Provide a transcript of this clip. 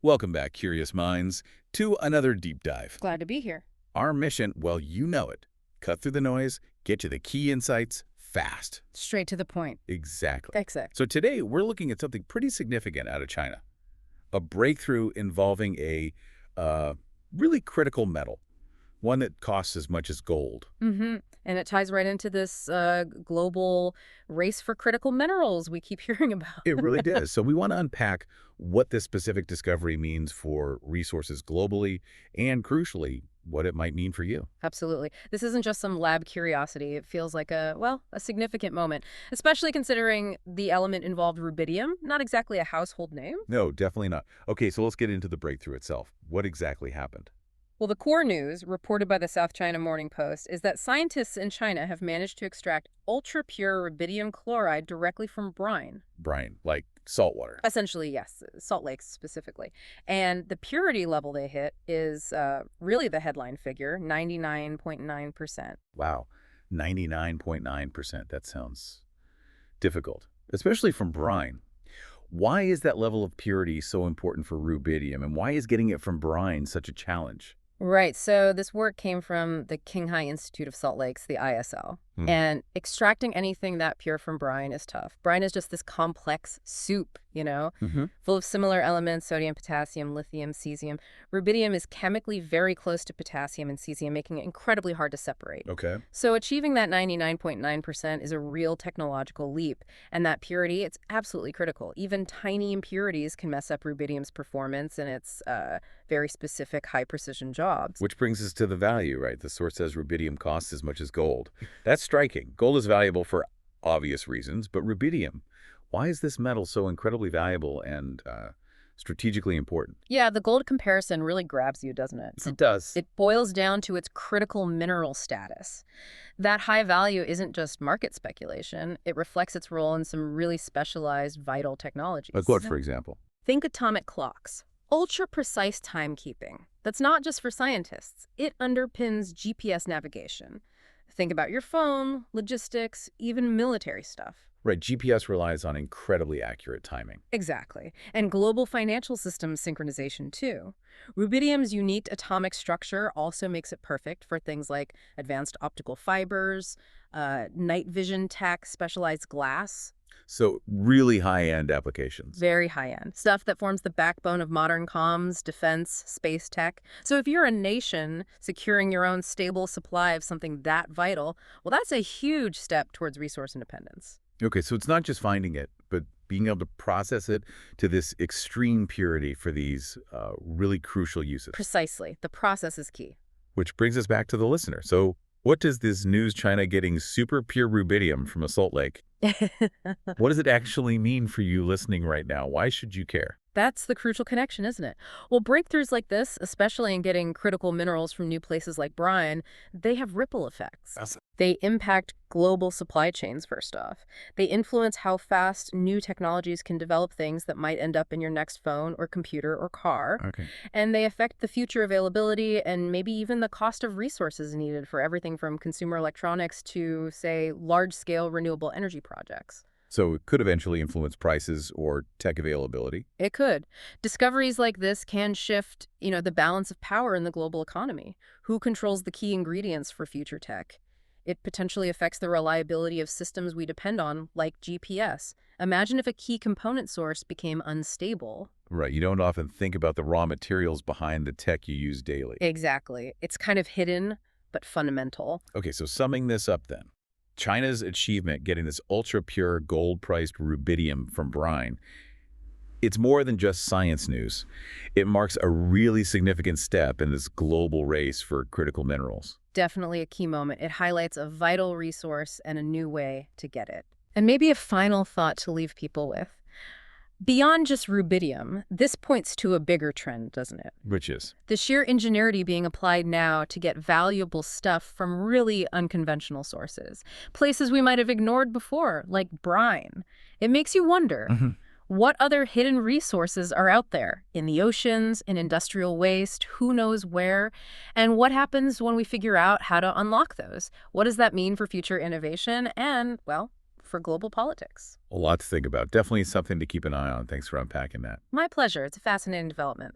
Welcome back, curious minds, to another deep dive. Glad to be here. Our mission, well, you know it. Cut through the noise, get to the key insights fast. Straight to the point. Exactly. Exact. So today, we're looking at something pretty significant out of China. A breakthrough involving a really critical metal, one that costs as much as gold. And it ties right into this global race for critical minerals we keep hearing about. It really does. So we want to unpack what this specific discovery means for resources globally and, crucially, what it might mean for you. Absolutely. This isn't just some lab curiosity. It feels like a significant moment, especially considering the element involved rubidium, not exactly a household name. No, definitely not. Okay, so let's get into the breakthrough itself. What exactly happened? Well, the core news, reported by the South China Morning Post, is that scientists in China have managed to extract ultra-pure rubidium chloride directly from brine. Brine, like salt water. Essentially, yes, salt lakes specifically. And the purity level they hit is really the headline figure, 99.9%. Wow, 99.9%. That sounds difficult, especially from brine. Why is that level of purity so important for rubidium, and why is getting it from brine such a challenge? Right, so this work came from the Qinghai Institute of Salt Lakes, the ISL. And extracting anything that pure from brine is tough. Brine is just this complex soup, full of similar elements, sodium, potassium, lithium, cesium. Rubidium is chemically very close to potassium and cesium, making it incredibly hard to separate. Okay. So achieving that 99.9% is a real technological leap. And that purity, it's absolutely critical. Even tiny impurities can mess up rubidium's performance in its very specific high-precision jobs. Which brings us to the value, right? The source says rubidium costs as much as gold. That's striking. Gold is valuable for obvious reasons, but rubidium, why is this metal so incredibly valuable and strategically important? Yeah, the gold comparison really grabs you, doesn't it? It does. It boils down to its critical mineral status. That high value isn't just market speculation. It reflects its role in some really specialized vital technologies. Like what, for example? Think atomic clocks. Ultra-precise timekeeping. That's not just for scientists. It underpins GPS navigation. Think about your phone, logistics, even military stuff. Right, GPS relies on incredibly accurate timing. Exactly. And global financial systems synchronization, too. Rubidium's unique atomic structure also makes it perfect for things like advanced optical fibers, night vision tech, specialized glass. So really high-end applications. Very high-end. Stuff that forms the backbone of modern comms, defense, space tech. So if you're a nation securing your own stable supply of something that vital, well, that's a huge step towards resource independence. Okay, so it's not just finding it, but being able to process it to this extreme purity for these really crucial uses. Precisely. The process is key. Which brings us back to the listener. So what does this news China getting super pure rubidium from a salt lake, what does it actually mean for you listening right now? Why should you care? That's the crucial connection, isn't it? Well, breakthroughs like this, especially in getting critical minerals from new places like brine, they have ripple effects. They impact global supply chains, first off. They influence how fast new technologies can develop things that might end up in your next phone or computer or car. Okay. And they affect the future availability and maybe even the cost of resources needed for everything from consumer electronics to, say, large-scale renewable energy projects. So it could eventually influence prices or tech availability. It could. Discoveries like this can shift, the balance of power in the global economy. Who controls the key ingredients for future tech? It potentially affects the reliability of systems we depend on, like GPS. Imagine if a key component source became unstable. Right, you don't often think about the raw materials behind the tech you use daily. Exactly. It's kind of hidden, but fundamental. Okay, so summing this up then. China's achievement getting this ultra-pure gold-priced rubidium from brine, it's more than just science news. It marks a really significant step in this global race for critical minerals. Definitely a key moment. It highlights a vital resource and a new way to get it. And maybe a final thought to leave people with. Beyond just rubidium, this points to a bigger trend, doesn't it? Which is? The sheer ingenuity being applied now to get valuable stuff from really unconventional sources. Places we might have ignored before, like brine. It makes you wonder, what other hidden resources are out there? In the oceans, in industrial waste, who knows where? And what happens when we figure out how to unlock those? What does that mean for future innovation and, well, for global politics. A lot to think about. Definitely something to keep an eye on. Thanks for unpacking that. My pleasure. It's a fascinating development.